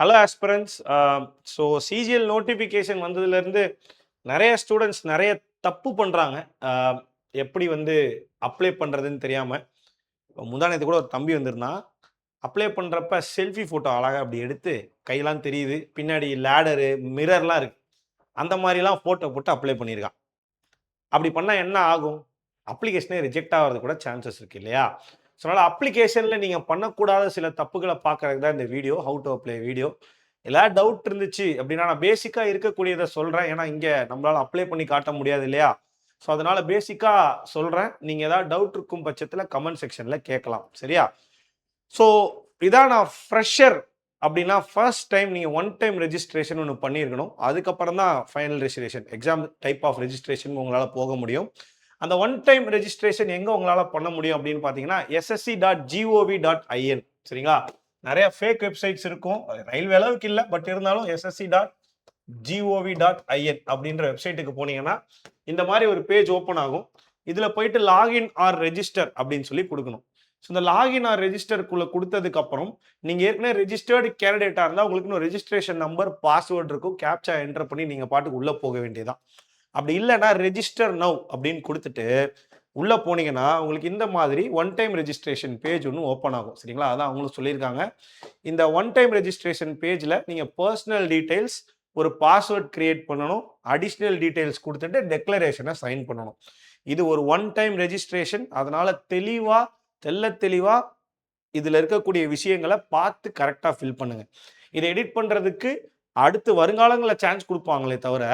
Hello ஆஸ்பிரன்ட்ஸ். So CGL notification வந்ததுலேருந்து நிறைய students நிறைய தப்பு பண்ணுறாங்க. எப்படி வந்து அப்ளை பண்ணுறதுன்னு தெரியாமல். முந்தா நேத்து கூட ஒரு தம்பி வந்திருந்தான். அப்ளை பண்ணுறப்ப செல்ஃபி ஃபோட்டோ அழகாக அப்படி எடுத்து கையெல்லாம் தெரியுது, பின்னாடி லேடரு மிரர்லாம் இருக்குது, அந்த மாதிரிலாம் ஃபோட்டோ போட்டு அப்ளை பண்ணியிருக்கான். அப்படி பண்ணால் என்ன ஆகும்? அப்ளிகேஷனே ரிஜெக்ட் ஆகிறது கூட சான்சஸ் இருக்குது இல்லையா? ஸோ அதனால் அப்ளிகேஷனில் நீங்கள் பண்ணக்கூடாத சில தப்புகளை பார்க்கறதுக்கு தான் இந்த video, how to apply video. ஏதாவது டவுட் இருந்துச்சு அப்படின்னா நான் பேசிக்காக இருக்கக்கூடியதை சொல்கிறேன். ஏன்னா இங்கே நம்மளால் அப்ளை பண்ணி காட்ட முடியாது இல்லையா? ஸோ அதனால் பேசிக்காக சொல்கிறேன். நீங்கள் ஏதாவது டவுட் இருக்கும் பட்சத்தில் கமெண்ட் செக்ஷனில் கேட்கலாம். சரியா? ஸோ இதான் நான் ஃப்ரெஷர் அப்படின்னா ஃபர்ஸ்ட் டைம் நீங்கள் ஒன் டைம் ரெஜிஸ்ட்ரேஷன் ஒன்று பண்ணியிருக்கணும். அதுக்கப்புறம் தான் final registration exam type of registration உங்களால் போக முடியும். அந்த ஒன் டைம் ரெஜிஸ்ட்ரேஷன் எங்கே உங்களால் பண்ண முடியும் அப்படின்னு பார்த்தீங்கன்னா ssc.gov.in. சரிங்களா? நிறைய ஃபேக் வெப்சைட்ஸ் இருக்கும், ரயில்வே அளவுக்கு இல்லை, பட் இருந்தாலும் ssc.gov.in அப்படின்ற வெப்சைட்டுக்கு போனீங்கன்னா இந்த மாதிரி ஒரு பேஜ் ஓப்பன் ஆகும். இதில் போயிட்டு லாகின் ஆர் ரெஜிஸ்டர் அப்படின்னு சொல்லி கொடுக்கணும். ஸோ இந்த லாகின் ஆர் ரெஜிஸ்டருக்குள்ளே கொடுத்ததுக்கு அப்புறம் நீங்கள் ஏற்கனவே ரெஜிஸ்டர்டு கேண்டிடேட்டாக இருந்தால் உங்களுக்கு இன்னும் ரெஜிஸ்ட்ரேஷன் நம்பர் பாஸ்வேர்டு இருக்கும், கேப்சா என்டர் பண்ணி நீங்கள் பாட்டுக்கு உள்ளே போக வேண்டியதான். அப்படி இல்லைன்னா ரெஜிஸ்டர் நவ் அப்படின்னு கொடுத்துட்டு உள்ளே போனீங்கன்னா உங்களுக்கு இந்த மாதிரி ஒன் டைம் ரெஜிஸ்ட்ரேஷன் பேஜ் ஒன்று ஓப்பன் ஆகும். சரிங்களா? அதான் அவங்களும் சொல்லியிருக்காங்க. இந்த ஒன் டைம் ரெஜிஸ்ட்ரேஷன் பேஜில் நீங்கள் பர்சனல் டீட்டெயில்ஸ், ஒரு பாஸ்வேர்ட் கிரியேட் பண்ணணும், அடிஷ்னல் டீட்டெயில்ஸ் கொடுத்துட்டு டெக்ளரேஷனை சைன் பண்ணணும். இது ஒரு ஒன் டைம் ரெஜிஸ்ட்ரேஷன். அதனால் தெளிவாக இதில் இருக்கக்கூடிய விஷயங்களை பார்த்து கரெக்டாக ஃபில் பண்ணுங்கள். இதை எடிட் பண்ணுறதுக்கு அடுத்து வருங்காலங்களில் சான்ஸ் கொடுப்பாங்களே தவிர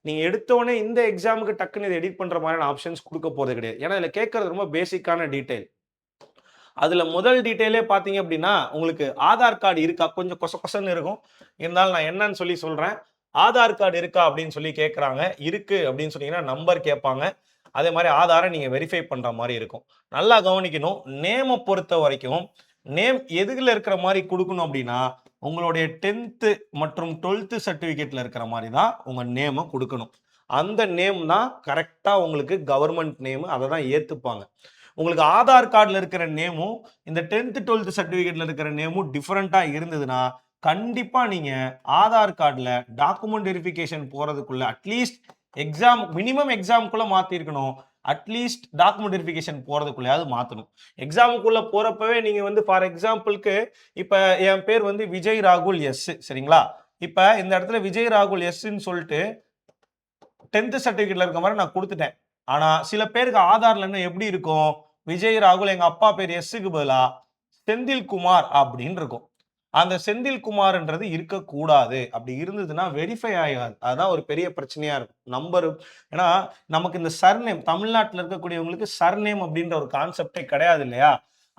நீங்கள் எடுத்தோடனே இந்த எக்ஸாமுக்கு டக்குன்னு இதை எடிட் பண்ணுற மாதிரியான ஆப்ஷன்ஸ் கொடுக்க போகிறது கிடையாது. ஏன்னா இதில் கேட்கறது ரொம்ப பேசிக்கான டீட்டெயில். அதில் முதல் டீட்டெயிலே பார்த்தீங்க அப்படின்னா உங்களுக்கு ஆதார் கார்டு இருக்கா, கொஞ்சம் கொசன்னு இருக்கும், இருந்தாலும் நான் என்னன்னு சொல்லி சொல்கிறேன். ஆதார் கார்டு இருக்கா அப்படின்னு சொல்லி கேட்குறாங்க. இருக்குது அப்படின்னு சொன்னீங்கன்னா நம்பர் கேட்பாங்க. அதே மாதிரி ஆதாரை நீங்கள் வெரிஃபை பண்ணுற மாதிரி இருக்கும். நல்லா கவனிக்கணும். நேமை பொறுத்த வரைக்கும் நேம் எதுல இருக்கிற மாதிரி கொடுக்கணும் அப்படின்னா உங்களுடைய 10th மற்றும் 12th சர்டிஃபிகேட்டில் இருக்கிற மாதிரி தான் உங்கள் நேமை கொடுக்கணும். அந்த நேம் தான் கரெக்டாக உங்களுக்கு கவர்மெண்ட் நேமு, அதை தான் ஏற்றுப்பாங்க. உங்களுக்கு ஆதார் கார்டில் இருக்கிற நேமும் இந்த 10th 12th சர்டிஃபிகேட்டில் இருக்கிற நேமும் டிஃப்ரெண்ட்டாக இருந்ததுன்னா கண்டிப்பாக நீங்கள் ஆதார் கார்டில் டாக்குமெண்ட் வெரிஃபிகேஷன் போகிறதுக்குள்ள அட்லீஸ்ட் மினிமம் எக்ஸாமுக்குள்ளே மாற்றிருக்கணும். அட்லீஸ்ட் டாக்குமெண்ட் வெரிஃபிகேஷன் போகிறதுக்குள்ளேயாவது மாற்றணும். எக்ஸாமுக்குள்ளே போகிறப்பவே நீங்கள் வந்து ஃபார் எக்ஸாம்பிளுக்கு இப்போ என் பேர் வந்து விஜய் ராகுல் எஸ். சரிங்களா? இப்போ இந்த இடத்துல விஜய் ராகுல் எஸ்ன்னு சொல்லிட்டு 10th சர்டிஃபிகேட்டில் இருக்க மாதிரி நான் கொடுத்துட்டேன். ஆனால் சில பேருக்கு ஆதாரில் என்ன எப்படி இருக்கும், விஜய் ராகுல் எங்கள் அப்பா பேர் எஸ்ஸுக்கு பதிலாக செந்தில்குமார் அப்படின்னு இருக்கும். அந்த செந்தில்குமார்ன்றது இருக்கக்கூடாது. அப்படி இருந்ததுன்னா வெரிஃபை ஆகாது. அதுதான் ஒரு பெரிய பிரச்சனையா இருக்கும். நம்பர், ஏன்னா நமக்கு இந்த சர்நேம் தமிழ்நாட்டில் இருக்கக்கூடியவங்களுக்கு சர்நேம் அப்படின்ற ஒரு கான்செப்டே கிடையாது இல்லையா?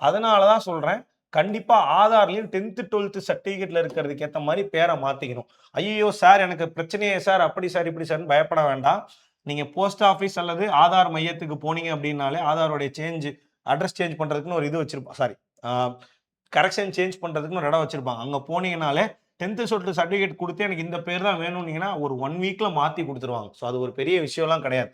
அதனால தான் சொல்றேன், கண்டிப்பா ஆதார்லையும் 10th 12th சர்டிஃபிகேட்ல இருக்கிறதுக்கு ஏற்ற மாதிரி பேரை மாத்திக்கணும். ஐயோ சார் எனக்கு பிரச்சனையே சார், அப்படி சார் இப்படி சார்னு பயப்பட வேண்டாம். நீங்க போஸ்ட் ஆஃபீஸ் அல்லது ஆதார் மையத்துக்கு போனீங்க அப்படின்னாலே ஆதாரோடைய அட்ரஸ் சேஞ்ச் பண்றதுக்குன்னு ஒரு இது வச்சிருப்போம். சாரி, கரெக்ஷன் சேஞ்ச் பண்ணுறதுக்குன்னு ஒரு இடம் வச்சுருப்பாங்க. அங்கே போனீங்கனாலே 10th சர்டிஃபிகேட் கொடுத்து எனக்கு இந்த பேர் தான் வேணும்னீங்கன்னா ஒரு 1 வீக்கில் மாற்றி கொடுத்துருவாங்க. ஸோ அது ஒரு பெரிய விஷயம்லாம் கிடையாது.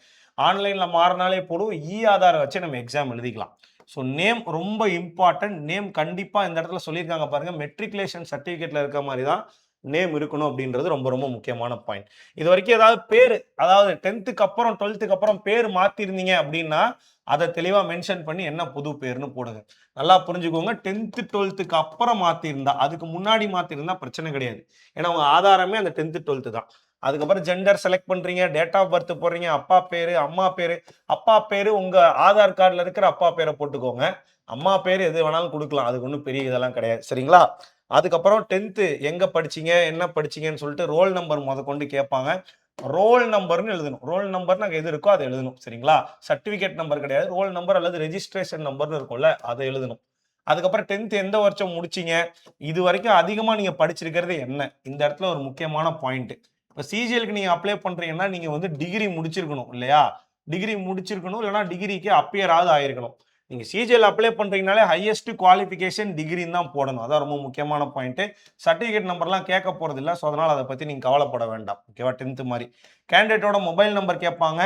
ஆன்லைனில் மாறினாலே போடும். ஆதாரை வச்சு நம்ம எக்ஸாம் எழுதிக்கலாம். ஸோ நேம் ரொம்ப இம்பார்ட்டன்ட். நேம் கண்டிப்பாக இந்த இடத்துல சொல்லியிருக்காங்க பாருங்கள், மெட்ரிகுலேஷன் சர்டிஃபிகேட்டில் இருக்க மாதிரி தான் நேம் இருக்கணும் அப்படின்றது ரொம்ப ரொம்ப முக்கியமான பாயிண்ட். இது வரைக்கும் ஏதாவது பேர், அதாவது 10th அப்புறம் 12th அப்புறம் பேர் மாற்றிருந்தீங்க அப்படின்னா அதை தெளிவாக மென்ஷன் பண்ணி என்ன புது பேர்னு போடுங்க. நல்லா புரிஞ்சுக்கோங்க. 10th 12th அப்புறம் மாற்றிருந்தா, அதுக்கு முன்னாடி மாற்றிருந்தா பிரச்சனை கிடையாது. ஏன்னா உங்க ஆதாரமே அந்த 10th 12th தான். அதுக்கப்புறம் ஜெண்டர் செலக்ட் பண்றீங்க, டேட் ஆஃப் பர்த் போடுறீங்க, அப்பா பேரு அம்மா பேரு. அப்பா பேரு உங்க ஆதார் கார்டில் இருக்கிற அப்பா பேரை போட்டுக்கோங்க. அம்மா பேர் எது வேணாலும் கொடுக்கலாம், அதுக்கு ஒன்றும் பெரிய இதெல்லாம் கிடையாது. சரிங்களா? அதுக்கப்புறம் 10th எங்க படிச்சீங்க, என்ன படிச்சீங்கன்னு சொல்லிட்டு ரோல் நம்பர் கொண்டு கேட்பாங்க. ரோல் நம்பர்னு எழுதணும். ரோல் நம்பர்னா எது இருக்கோ அதை எழுதணும். சரிங்களா? சர்டிபிகேட் நம்பர் கிடையாது, ரோல் நம்பர் அல்லது ரெஜிஸ்ட்ரேஷன் நம்பர்னு இருக்கும்ல, அதை எழுதணும். அதுக்கப்புறம் 10th எந்த வருஷம் முடிச்சீங்க, இது வரைக்கும் அதிகமா நீங்க படிச்சிருக்கிறது என்ன, இந்த இடத்துல ஒரு முக்கியமான பாயிண்ட். இப்போ சிஜிஎலுக்கு நீங்க அப்ளை பண்றீங்கன்னா நீங்க வந்து டிகிரி முடிச்சிருக்கணும் இல்லையா? டிகிரி முடிச்சிருக்கணும், இல்லைன்னா டிகிரிக்கு அப்பியர் ஆயிருக்கணும். நீங்க சிஜிஎல் அப்ளை பண்றீங்கனாலே ஹையஸ்ட் குவாலிஃபிகேஷன் டிகிரின்னு தான் போடணும். அதான் ரொம்ப முக்கியமான பாயிண்ட். சர்டிஃபிகேட் நம்பர்லாம் கேட்க போறது இல்லை. ஸோ அதனால அதை பத்தி நீங்க கவலைப்பட வேண்டாம். ஓகேவா? 10th மாதிரி கேண்டிடேட்டோட மொபைல் நம்பர் கேட்பாங்க.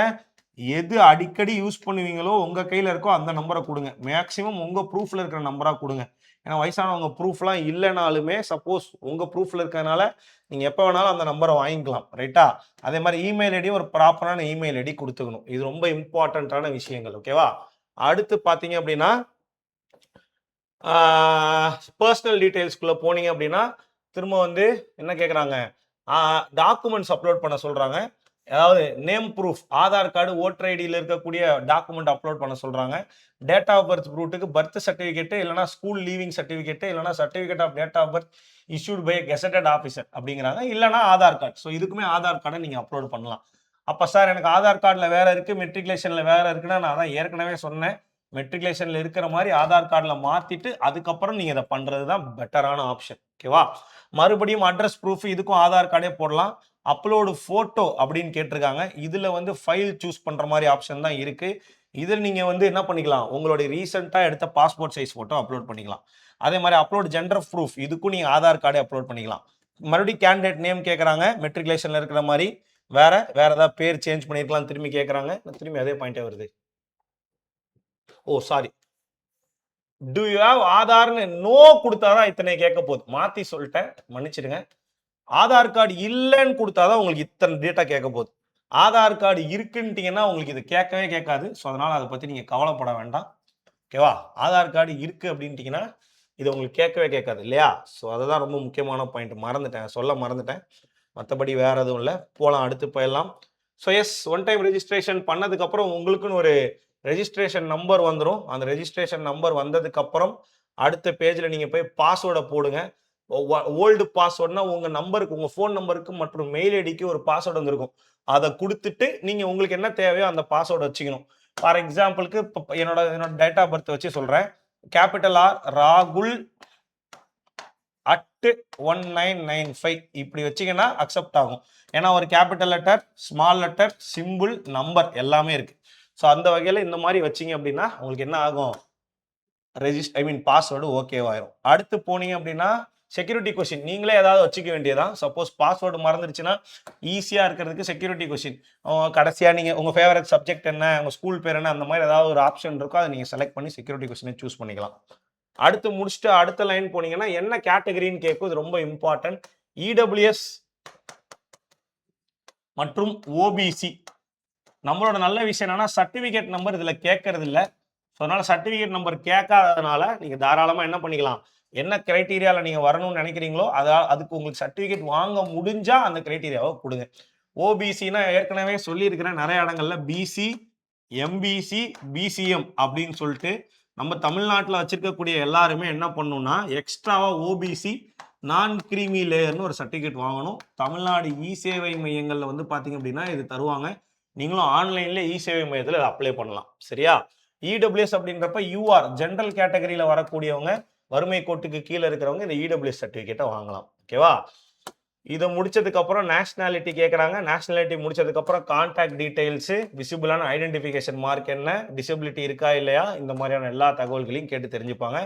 எது அடிக்கடி யூஸ் பண்ணுவீங்களோ உங்க கையில இருக்கோ அந்த நம்பரை கொடுங்க. மேக்சிமம் உங்க ப்ரூஃப்ல இருக்கிற நம்பரா கொடுங்க. ஏன்னா வயசானவங்க ப்ரூஃப்லாம் இல்லைனாலுமே சப்போஸ் உங்கள் ப்ரூஃபில் இருக்கிறதுனால நீங்கள் எப்போ வேணாலும் அந்த நம்பரை வாங்கிக்கலாம், ரைட்டா? அதே மாதிரி இமெயில் ஐடியும் ஒரு ப்ராப்பரான இமெயில் ஐடி கொடுத்துக்கணும். இது ரொம்ப இம்பார்ட்டண்ட்டான விஷயங்கள், ஓகேவா? அடுத்து பார்த்தீங்க அப்படின்னா பர்சனல் டீட்டெயில்ஸ்குள்ளே போனீங்க அப்படின்னா திரும்ப வந்து என்ன கேட்குறாங்க, டாக்குமெண்ட்ஸ் அப்லோட் பண்ண சொல்கிறாங்க. அதாவது name proof, Aadhaar card, voter ஐடியில் இருக்கக்கூடிய டாக்குமெண்ட் அப்லோட் பண்ண சொல்கிறாங்க. டேட் ஆஃப் பர்த் ப்ரூஃப்க்கு பர்த் சர்டிஃபிகேட்டு இல்லைனா ஸ்கூல் லீவிங் சர்டிஃபிகேட்டு இல்லைனா certificate of date of birth issued by gazetted officer அப்படிங்கிறாங்க. இல்லைனா ஆதார் கார்டு. ஸோ இதுக்குமே ஆதார் கார்டை நீங்கள் அப்லோட் பண்ணலாம். அப்போ சார் எனக்கு ஆதார் கார்டில் வேறு இருக்குது, மெட்ரிகுலேஷனில் வேறு இருக்குன்னா நான் தான் ஏற்கனவே சொன்னேன், மெட்ரிகுலேஷனில் இருக்கிற மாதிரி ஆதார் கார்டில் மாற்றிட்டு அதுக்கப்புறம் நீங்கள் இதை பண்ணுறது தான் பெட்டரான ஆப்ஷன், ஓகேவா? மறுபடியும் அட்ரஸ் ப்ரூஃப், இதுக்கும் ஆதார் கார்டே போடலாம். அப்லோடு ஃபோட்டோ அப்படின்னு கேட்டிருக்காங்க. இதில் வந்து ஃபைல் சூஸ் பண்ணுற மாதிரி ஆப்ஷன் தான் இருக்குது. இதில் நீங்கள் வந்து என்ன பண்ணிக்கலாம், உங்களுடைய ரீசெண்டாக எடுத்த பாஸ்போர்ட் சைஸ் ஃபோட்டோ அப்லோட் பண்ணிக்கலாம். அதே மாதிரி அப்லோட் ஜெண்டர் ப்ரூஃப், இதுக்கும் நீங்கள் ஆதார் கார்டே அப்லோட் பண்ணிக்கலாம். மறுபடியும் கேண்டிடேட் நேம் கேட்குறாங்க, மெட்ரிகுலேஷனில் இருக்கிற மாதிரி. வேற ஏதாவது பேர் சேஞ்ச் பண்ணியிருக்கலாம் திரும்பி கேட்குறாங்க. திரும்பி அதே பாயிண்டே வருது. Oh sorry, do you have ஆதார்னு நோ கொடுத்தாதான் இத்தனை கேட்க போகுது. மாற்றி சொல்லிட்டேன், மன்னிச்சிடுங்க. ஆதார் கார்டு இல்லைன்னு கொடுத்தாதான் உங்களுக்கு இத்தனை டேட்டா கேட்க போகுது. ஆதார் கார்டு இருக்குன்ட்டீங்கன்னா உங்களுக்கு இது கேட்கவே கேட்காது. ஸோ அதனால் அதை பற்றி நீங்கள் கவலைப்பட வேண்டாம், ஓகேவா? ஆதார் கார்டு இருக்குது அப்படின்ட்டிங்கன்னா இது உங்களுக்கு கேட்கவே கேட்காது இல்லையா? ஸோ அதுதான் ரொம்ப முக்கியமான பாயிண்ட். மறந்துட்டேன், சொல்ல மறந்துட்டேன். மற்றபடி வேறு எதுவும் இல்லை. போகலாம், அடுத்து போயிடலாம். So yes, one time registration பண்ணதுக்கப்புறம் உங்களுக்குன்னு ஒரு ரெஜிஸ்ட்ரேஷன் நம்பர் வந்துடும். அந்த ரெஜிஸ்ட்ரேஷன் நம்பர் வந்ததுக்கப்புறம் அடுத்த பேஜில் நீங்கள் போய் பாஸ்வேர்டை போடுங்க. ஓல்டு பாஸ்வேர்ட்னா உங்கள் நம்பருக்கு, உங்கள் ஃபோன் நம்பருக்கு மற்றும் மெயில் ஐடிக்கு ஒரு பாஸ்வேர்டு வந்திருக்கும். அதை கொடுத்துட்டு நீங்கள் உங்களுக்கு என்ன தேவையோ அந்த பாஸ்வேர்டை வச்சுக்கணும். ஃபார் எக்ஸாம்பிளுக்கு இப்போ என்னோட டேட் ஆஃப் பர்த் வச்சு சொல்கிறேன். கேபிட்டல் ஆர் ராகுல் @1995 இப்படி வச்சிங்கன்னா அக்செப்ட் ஆகும். ஏன்னா ஒரு capital letter, small letter, simple, number எல்லாமே இருக்குது. ஸோ அந்த வகையில் இந்த மாதிரி வச்சிங்க அப்படின்னா உங்களுக்கு என்ன ஆகும், பாஸ்வேர்டு ஓகேவாயிரும். அடுத்து போனீங்க அப்படின்னா செக்யூரிட்டி கொஸ்டின் நீங்களே ஏதாவது வச்சுக்க வேண்டியதான். சப்போஸ் பாஸ்வேர்டு மறந்துடுச்சுன்னா ஈஸியாக இருக்கிறதுக்கு செக்யூரிட்டி கொஸ்டின் கடைசியாக நீங்கள் உங்கள் ஃபேவரட் சப்ஜெக்ட் என்ன, உங்கள் ஸ்கூல் பேர் என்ன, அந்த மாதிரி ஏதாவது ஒரு ஆப்ஷன் இருக்கோ அதை நீங்கள் செலக்ட் பண்ணி செக்யூரிட்டி கொஸ்டினை சூஸ் பண்ணிக்கலாம். அடுத்து முடிச்சுட்டு அடுத்த லைன் போனீங்கன்னா என்ன கேட்டகரின்னு கேட்கும். இது ரொம்ப இம்பார்ட்டன்ட். இடபிள்யூஎஸ் மற்றும் ஓபிசி. நம்மளோட நல்ல விஷயம் என்னன்னா சர்டிஃபிகேட் நம்பர் இதில் கேட்கறது இல்லை. ஸோ அதனால் சர்டிஃபிகேட் நம்பர் கேட்காததுனால நீங்கள் தாராளமாக என்ன பண்ணிக்கலாம், என்ன கிரைட்டீரியாவில் நீங்கள் வரணும்னு நினைக்கிறீங்களோ அதுக்கு உங்களுக்கு சர்டிஃபிகேட் வாங்க முடிஞ்சால் அந்த கிரைட்டீரியாவை கொடுங்க. ஓபிசினா ஏற்கனவே சொல்லியிருக்கிறேன் நிறைய இடங்கள்ல பிசி, எம்பிசி, பிசிஎம் அப்படின்னு சொல்லிட்டு நம்ம தமிழ்நாட்டில் வச்சிருக்கக்கூடிய எல்லாருமே என்ன பண்ணணும்னா எக்ஸ்ட்ராவா ஓபிசி நான் கிரீமி லேயர்னு ஒரு சர்டிஃபிகேட் வாங்கணும். தமிழ்நாடு இ சேவை மையங்களில் வந்து பார்த்தீங்க அப்படின்னா இது தருவாங்க. நீங்களும் ஆன்லைன்ல இ சேவை மையத்தில் இதை அப்ளை பண்ணலாம், சரியா? இடபிள்யூஎஸ் அப்படின்றப்ப யூஆர் ஜென்ரல் கேட்டகரியில் வரக்கூடியவங்க, வறுமை கோட்டுக்கு கீழே இருக்கிறவங்க இந்த இடபிள்யூஎஸ் சர்டிஃபிகேட்டை வாங்கலாம், ஓகேவா? இதை முடிச்சதுக்கு அப்புறம் நேஷனாலிட்டி கேட்குறாங்க. நேஷனாலிட்டி முடிச்சதுக்கு அப்புறம் கான்டாக்ட் டீடைல்ஸ், விசிபிளான ஐடென்டிஃபிகேஷன் மார்க் என்ன, டிசபிலிட்டி இருக்கா இல்லையா, இந்த மாதிரியான எல்லா தகவல்களையும் கேட்டு தெரிஞ்சுப்பாங்க.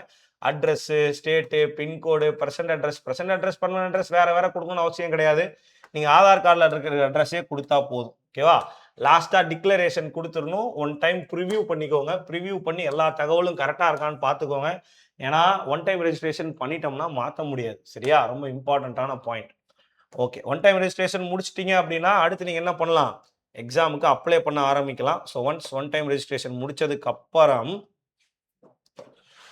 Address, state, pin code, present address, permanent address வேற வேற கொடுக்கணும்னு அவசியம் கிடையாது. நீங்கள் ஆதார் கார்டில் இருக்கிற அட்ரஸே கொடுத்தா போதும், ஓகேவா? லாஸ்ட்டாக டிக்ளரேஷன் கொடுத்துடணும். ஒன் டைம் ப்ரிவியூ பண்ணிக்கோங்க. ப்ரிவியூ பண்ணி எல்லா தகவலும் கரெக்டாக இருக்கான்னு பார்த்துக்கோங்க. ஏன்னா ஒன் டைம் ரெஜிஸ்ட்ரேஷன் பண்ணிட்டோம்னா மாற்ற முடியாது, சரியா? ரொம்ப இம்பார்ட்டண்ட்டான point. Okay, one time registration முடிச்சிட்டிங்க அப்படின்னா அடுத்து நீங்கள் என்ன பண்ணலாம், எக்ஸாமுக்கு அப்ளை பண்ண ஆரம்பிக்கலாம். So once one time registration முடிச்சதுக்கு அப்புறம்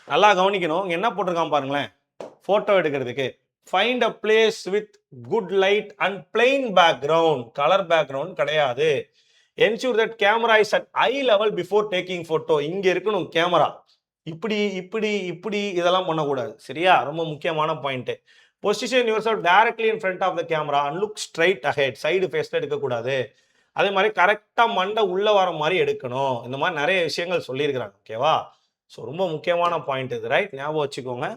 நல்லா கவனிக்கணும். என்ன போட்டிருக்கான் பாருங்களேன், ஃபோட்டோ எடுக்கிறதுக்கு find a place with good light and plain background. Colour background கிடையாது. Ensure that camera is at eye level before taking photo. இங்கே இருக்கணும் கேமரா. இப்படி இப்படி இப்படி இதெல்லாம் பண்ணக்கூடாது, சரியா? ரொம்ப முக்கியமான point. Position your directly in front of the camera and look straight ahead. Side ஃபேஸில் எடுக்கக்கூடாது. அதே மாதிரி கரெக்டாக மண்டை உள்ள வர மாதிரி எடுக்கணும். இந்த மாதிரி நிறைய விஷயங்கள் சொல்லியிருக்கிறாங்க, ஓகேவா? ஸோ ரொம்ப முக்கியமான பாயிண்ட் இது, ரைட்? ஞாபகம் வச்சுக்கோங்க.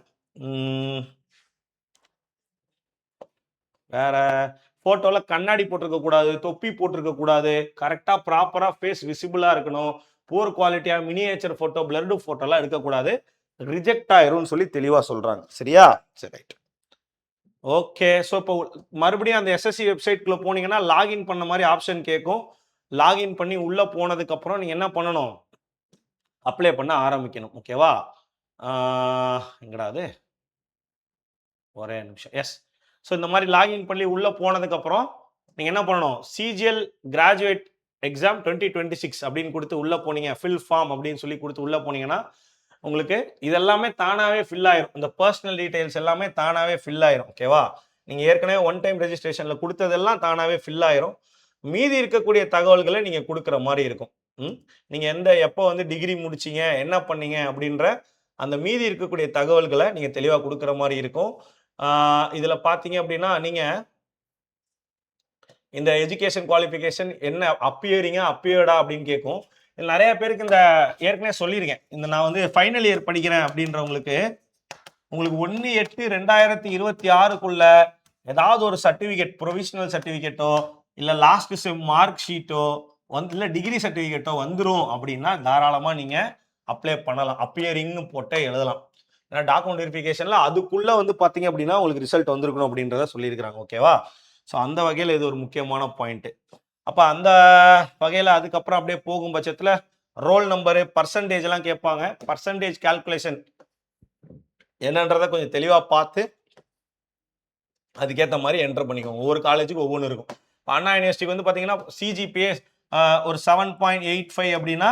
வேற ஃபோட்டோவில் கண்ணாடி போட்டிருக்க கூடாது, தொப்பி போட்டிருக்க கூடாது, கரெக்டாக ப்ராப்பராக ஃபேஸ் விசிபிளாக இருக்கணும். புவர் குவாலிட்டியாக மினியேச்சர் ஃபோட்டோ, பிளர்டு ஃபோட்டோலாம் எடுக்கக்கூடாது, ரிஜெக்ட் ஆயிரும்னு சொல்லி தெளிவாக சொல்கிறாங்க, சரியா? சரி, ரைட். ஓகே, ஸோ இப்போ மறுபடியும் அந்த எஸ்எஸ்சி வெப்சைட்குள்ளே போனீங்கன்னா லாகின் பண்ண மாதிரி ஆப்ஷன் கேட்கும். லாகின் பண்ணி உள்ளே போனதுக்கப்புறம் நீங்கள் என்ன பண்ணணும், அப்ளை பண்ண ஆரம்பிக்கணும், ஓகேவா? எங்கடா அது, ஒரே நிமிஷம். எஸ். ஸோ இந்த மாதிரி லாகின் பண்ணி உள்ளே போனதுக்கப்புறம் நீங்கள் என்ன பண்ணணும், சிஜிஎல் கிராஜுவேட் எக்ஸாம் 2026 அப்படின்னு கொடுத்து உள்ளே போனீங்க, ஃபில் ஃபார்ம் அப்படின்னு சொல்லி கொடுத்து உள்ளே போனீங்கன்னா உங்களுக்கு இதெல்லாமே தானாகவே ஃபில் ஆயிரும். இந்த பர்சனல் டீடைல்ஸ் எல்லாமே தானாகவே ஃபில் ஆயிரும். ஓகேவா? நீங்கள் ஏற்கனவே ஒன் டைம் ரெஜிஸ்ட்ரேஷனில் கொடுத்ததெல்லாம் தானாகவே ஃபில் ஆயிரும். மீதி இருக்கக்கூடிய தகவல்களை நீங்கள் கொடுக்குற மாதிரி இருக்கும். நீங்கள் எப்போ வந்து டிகிரி முடிச்சிங்க, என்ன பண்ணீங்க அப்படின்ற அந்த மீதி இருக்கக்கூடிய தகவல்களை நீங்கள் தெளிவாக கொடுக்குற மாதிரி இருக்கும். இதில் பார்த்தீங்க அப்படின்னா நீங்கள் இந்த எஜுகேஷன் குவாலிஃபிகேஷன் என்ன அப்பியரிங்கா அப்பியர்டா அப்படின்னு கேட்கும். இதில் நிறைய பேருக்கு இந்த ஏற்கனவே சொல்லியிருக்கேன், இந்த நான் வந்து ஃபைனல் இயர் படிக்கிறேன் அப்படின்றவங்களுக்கு உங்களுக்கு 1/8/2026க்குள்ள ஏதாவது ஒரு சர்டிஃபிகேட், ப்ரொவிஷனல் சர்டிஃபிகேட்டோ இல்லை லாஸ்ட் செம் மார்க் ஷீட்டோ இல்லை டிகிரி சர்டிஃபிகேட்டோ வந்துடும் அப்படின்னா தாராளமாக நீங்கள் அப்ளை பண்ணலாம். அப்பியரிங்னு போட்டே எழுதலாம். ஏன்னா டாக்குமெண்ட் வெரிஃபிகேஷனில் அதுக்குள்ளே வந்து பார்த்தீங்க அப்படின்னா உங்களுக்கு ரிசல்ட் வந்திருக்கணும் அப்படின்றத சொல்லியிருக்கிறாங்க. ஓகேவா? ஸோ அந்த வகையில் இது ஒரு முக்கியமான பாயிண்ட்டு. அப்போ அந்த வகையில் அதுக்கப்புறம் அப்படியே போகும் பட்சத்தில் ரோல் நம்பரு, பர்சன்டேஜ் எல்லாம் கேட்பாங்க. பர்சன்டேஜ் கால்குலேஷன் என்னன்றதை கொஞ்சம் தெளிவாக பார்த்து அதுக்கேற்ற மாதிரி என்டர் பண்ணிக்கோங்க. ஒவ்வொரு காலேஜுக்கு ஒவ்வொன்று இருக்கும். இப்போ அண்ணா யூனிவர்சிட்டிக்கு வந்து பார்த்தீங்கன்னா சிஜிபிஏ ஒரு 7.85 அப்படின்னா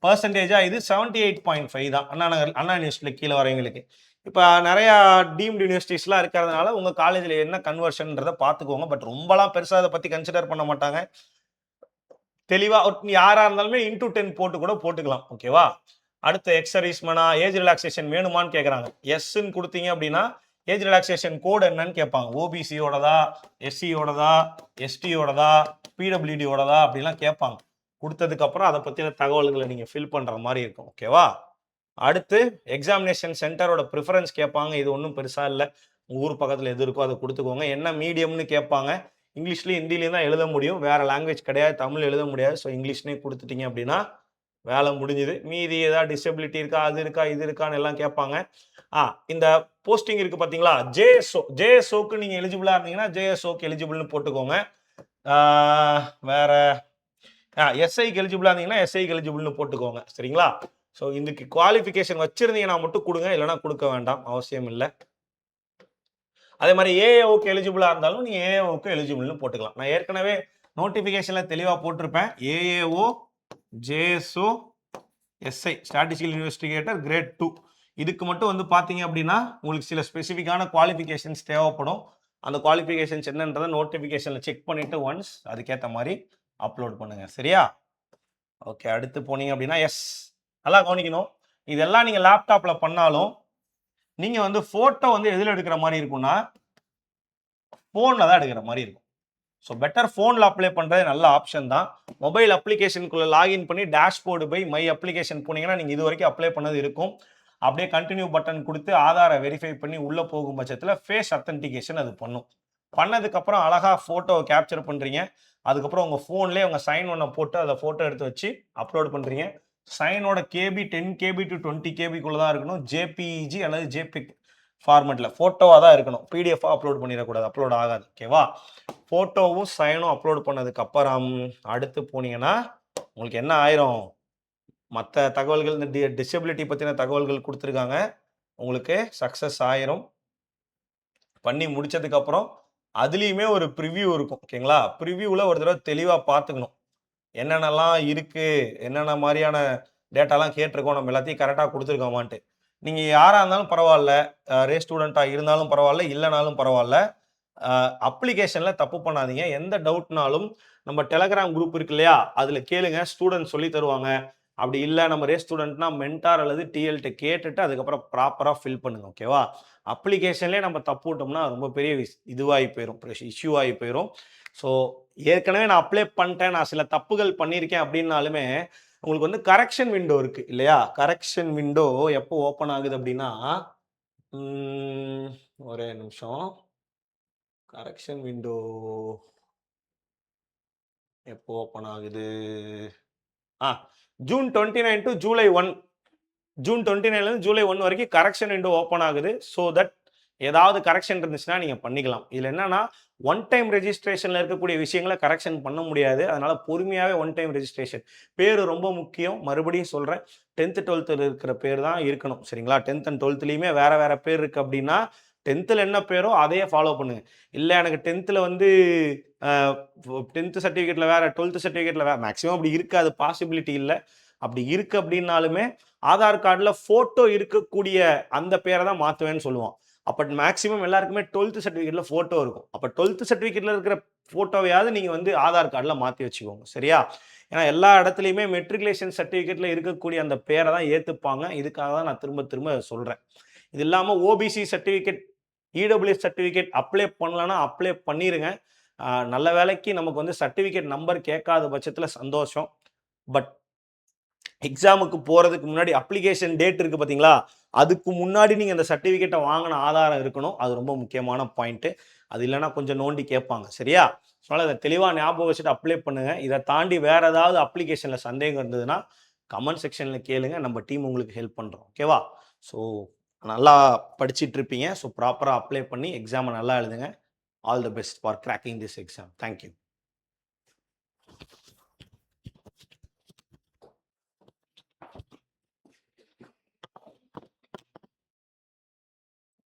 பர்சன்டேஜாக இது 78.5 தான் அண்ணா யூனிவர்சிட்டியில் கீழே வரவங்களுக்கு. இப்போ நிறையா டீம்டு யூனிவர்சிட்டிஸ்லாம் இருக்கிறதுனால உங்கள் காலேஜில் என்ன கன்வர்ஷன்றதை பார்த்துக்கோங்க. பட் ரொம்பலாம் பெருசாக அதை பற்றி கன்சிடர் பண்ண மாட்டாங்க. தெளிவாக யாராக இருந்தாலுமே இன்டூ 10 போட்டு கூட போட்டுக்கலாம். ஓகேவா? அடுத்து எக்ஸர்வீஸ்மனா ஏஜ் ரிலாக்ஸேஷன் வேணுமான்னு கேட்குறாங்க. எஸ்ன்னு கொடுத்தீங்க அப்படின்னா ஏஜ் ரிலாக்ஸேஷன் கோடு என்னன்னு கேட்பாங்க. ஓபிசியோடதா, எஸ்சியோடதா, எஸ்டியோடதா, பிடபிள்யூடியோடதா அப்படிலாம் கேட்பாங்க. கொடுத்ததுக்கப்புறம் அதை பற்றின தகவல்களை நீங்கள் ஃபில் பண்ணுற மாதிரி இருக்கும். ஓகேவா? அடுத்து எக்ஸாமினேஷன் சென்டரோட ப்ரிஃபரன்ஸ் கேட்பாங்க. இது ஒன்றும் பெருசாக இல்லை, ஊர் பக்கத்தில் எது இருக்கோ அதை கொடுத்துக்கோங்க. என்ன மீடியம்னு கேட்பாங்க. இங்கிலீஷ்லேயும் ஹிந்திலையும் தான் எழுத முடியும், வேறு லாங்குவேஜ் கிடையாது, தமிழ் எழுத முடியாது. ஸோ இங்கிலீஷ்லேயே கொடுத்துட்டீங்க அப்படின்னா வேலை முடிஞ்சுது. மீதி ஏதாவது டிசபிலிட்டி இருக்கா, அது இருக்கா, இது இருக்கான்னு எல்லாம் கேட்பாங்க. இந்த போஸ்டிங் இருக்குது பார்த்தீங்களா, ஜேஎஸ்ஓக்கு நீங்கள் எலிஜிபிளாக இருந்தீங்கன்னா ஜேஎஸ்ஓக்கு எலிஜிபிள்னு போட்டுக்கோங்க. வேற எஸ்ஐக்கு எலிஜிபிளாக இருந்தீங்கன்னா எஸ்ஐக்கு எலிஜிபிள்னு போட்டுக்கோங்க. சரிங்களா? ஸோ இதுக்கு குவாலிஃபிகேஷன் வச்சுருந்தீங்கன்னா மட்டும் கொடுங்க, இல்லைனா கொடுக்க வேண்டாம், அவசியம் இல்லை. அதே மாதிரி ஏஏஓக்கு எலிஜிபிளாக இருந்தாலும் நீங்கள் ஏஏஓக்கு எலிஜிபிள்னு போட்டுக்கலாம். நான் ஏற்கனவே நோட்டிஃபிகேஷனில் தெளிவாக போட்டிருப்பேன். AAO, JSO, SI statistical investigator grade 2 இதுக்கு மட்டும் வந்து பார்த்தீங்க அப்படின்னா உங்களுக்கு சில ஸ்பெசிஃபிக்கான குவாலிஃபிகேஷன்ஸ் தேவைப்படும். அந்த குவாலிஃபிகேஷன்ஸ் என்னன்றதை நோட்டிஃபிகேஷனில் செக் பண்ணிவிட்டு ஒன்ஸ் அதுக்கேற்ற மாதிரி அப்லோட் பண்ணுங்கள். சரியா? ஓகே. அடுத்து போனீங்க அப்படின்னா எஸ், நல்லா கவனிக்கணும். இதெல்லாம் நீங்கள் லேப்டாப்பில் பண்ணாலும் நீங்கள் வந்து ஃபோட்டோ வந்து எதில் எடுக்கிற மாதிரி இருக்கும்னா ஃபோனில் தான் எடுக்கிற மாதிரி இருக்கும். ஸோ பெட்டர் ஃபோனில் அப்ளை பண்ணுறது நல்ல ஆப்ஷன் தான். மொபைல் அப்ளிகேஷனுக்குள்ளே லாகின் பண்ணி டேஷ்போர்டு போய் மை அப்ளிகேஷன் போனீங்கன்னா நீங்கள் இது வரைக்கும் அப்ளை பண்ணது இருக்கும். அப்படியே கண்டினியூ பட்டன் கொடுத்து ஆதாரை வெரிஃபை பண்ணி உள்ளே போகும் பட்சத்தில் ஃபேஸ் அத்தன்டிகேஷன் அது பண்ணும். பண்ணதுக்கப்புறம் அழகாக ஃபோட்டோவை கேப்சர் பண்ணுறீங்க. அதுக்கப்புறம் உங்கள் ஃபோன்லேயே உங்கள் சைன் ஒன்றை போட்டு அதை ஃபோட்டோ எடுத்து வச்சு அப்லோட் பண்ணுறீங்க. சைனோட கேபி 10 KB to 20 KBக்குள்ளே தான் இருக்கணும். ஜேபிஇஜி அல்லது ஜேபிக் ஃபார்மெட்டில் ஃபோட்டோவாக தான் இருக்கணும். பிடிஎஃபாக அப்லோட் பண்ணிடக்கூடாது, அப்லோட் ஆகாது. ஓகேவா? ஃபோட்டோவும் சைனும் அப்லோட் பண்ணதுக்கப்புறம் அடுத்து போனீங்கன்னா உங்களுக்கு என்ன ஆயிரும், மற்ற தகவல்கள் இந்த டிசபிலிட்டி பற்றின தகவல்கள் கொடுத்துருக்காங்க, உங்களுக்கு சக்ஸஸ் ஆயிரும். பண்ணி முடிச்சதுக்கப்புறம் அதுலேயுமே ஒரு ப்ரிவ்யூ இருக்கும். ஓகேங்களா? ப்ரிவ்யூவில் ஒரு தடவை தெளிவாக பார்த்துக்கணும் என்னென்னலாம் இருக்குது, என்னென்ன மாதிரியான டேட்டாலாம் கேட்டிருக்கோம், நம்ம எல்லாத்தையும் கரெக்டாக கொடுத்துருக்கோமான்ட்டு. நீங்கள் யாராக இருந்தாலும் பரவாயில்ல, ரே ஸ்டூடெண்ட்டாக இருந்தாலும் பரவாயில்ல, இல்லைனாலும் பரவாயில்ல, அப்ளிகேஷனில் தப்பு பண்ணாதீங்க. எந்த டவுட்னாலும் நம்ம டெலகிராம் குரூப் இருக்கு இல்லையா, அதில் கேளுங்க, ஸ்டூடெண்ட் சொல்லி தருவாங்க. அப்படி இல்லை நம்ம ரே ஸ்டூடெண்ட்னா மென்டார் அல்லது டிஎல்கிட்ட கேட்டுட்டு அதுக்கப்புறம் ப்ராப்பராக ஃபில் பண்ணுங்க. ஓகேவா? அப்ளிகேஷன்லேயே நம்ம தப்பு விட்டோம்னா ரொம்ப பெரிய இதுவாகி போயிடும், இஷ்யூ ஆகி போயிடும். ஸோ ஏற்கனவே நான் அப்ளை பண்ணிட்டேன், நான் சில தப்புகள் பண்ணியிருக்கேன் அப்படின்னாலுமே உங்களுக்கு வந்து கரெக்ஷன் விண்டோ இருக்குது இல்லையா? கரெக்ஷன் விண்டோ எப்போ ஓப்பன் ஆகுது அப்படின்னா, ஒரே நிமிஷம், கரெக்ஷன் விண்டோ எப்போ ஓப்பன் ஆகுது, ஜூன் 29 to ஜூலை 1, ஜூன் 29லேருந்து ஜூலை 1 வரைக்கும் கரெக்ஷன் விண்டோ ஓப்பன் ஆகுது. ஸோ தட் ஏதாவது கரெக்ஷன் இருந்துச்சுன்னா நீங்க பண்ணிக்கலாம். இதுல என்னன்னா, ஒன் டைம் ரெஜிஸ்ட்ரேஷன்ல இருக்கக்கூடிய விஷயங்கள கரெக்ஷன் பண்ண முடியாது. அதனால பொறுமையாவே ஒன் டைம் ரெஜிஸ்ட்ரேஷன். பேரு ரொம்ப முக்கியம். மறுபடியும் சொல்றேன். 10த், 12த்ல இருக்கிற பேர் தான் இருக்கணும். சரிங்களா? 10த் அண்ட் 12த்லயுமே வேற வேற பேர் இருக்கு அப்டின்னா, 10த்ல என்ன பேரோ அதையே ஃபாலோ பண்ணுங்க. இல்ல எனக்கு 10த்ல வந்து அ 10த் சர்டிஃபிகேட்ல வேற, 12த் சர்டிஃபிகேட்ல வேற மேக்ஸிமம் அப்படி இருக்காது. பாசிபிலிட்டி இல்ல. அப்படி இருக்கு அப்படின்னாலுமே, ஆதார் கார்டுல ஃபோட்டோ இருக்கக்கூடிய அந்த பேர தான் மாத்துவேன்னு சொல்லுவான். அப்ப மேக்ஸிமம் எல்லாருக்குமே 12த் சர்டிஃபிகேட்ல ஃபோட்டோ இருக்கும். அப்ப 12த் சர்டிஃபிகேட்ல இருக்கிற ஃபோட்டோவையாவது நீங்க வந்து ஆதார் கார்டுல மாத்தி வச்சுக்கோங்க. சரியா? ஏன்னா எல்லா இடத்துலயுமே மெட்ரிகுலேஷன் சர்டிஃபிகேட்ல இருக்கக்கூடிய அந்த பேர தான் ஏத்துப்பாங்க. இதுக்காக தான் நான் திரும்ப திரும்ப சொல்றேன். இது இல்லாம OBC certificate, EWS certificate apply பண்ணலன்னா அப்ளை பண்ணிருங்க. நல்ல வேளைக்கு நமக்கு வந்து சர்டிஃபிகேட் நம்பர் கேட்காத பட்சத்தில சந்தோஷம். பட் எக்ஸாமுக்கு போறதுக்கு முன்னாடி அப்ளிகேஷன் டேட் இருக்கு பார்த்தீங்களா? அதுக்கு முன்னாடி நீங்க அந்த சர்டிஃபிகேட்ட வாங்குன ஆதாரம் இருக்கணும். அது ரொம்ப முக்கியமான பாயிண்ட்டு. அது இல்லன்னா கொஞ்சம் நோண்டி கேட்பாங்க. சரியா? அதனால இத தெளிவா ஞாபகம் வச்சுட்டு அப்ளை பண்ணுங்க. இத தாண்டி வேற ஏதாவது அப்ளிகேஷன்ல சந்தேகம் இருந்ததுன்னா, கமெண்ட் செக்ஷன்ல கேளுங்க. நம்ம டீம் உங்களுக்கு ஹெல்ப் பண்றோம். ஓகேவா? ஸோ நல்லா படிச்சிட்டு இருப்பீங்க. ஸோ ப்ராப்பரா அப்ளை பண்ணி எக்ஸாம நல்லா எழுதுங்க. All the best for cracking this exam. Thank you.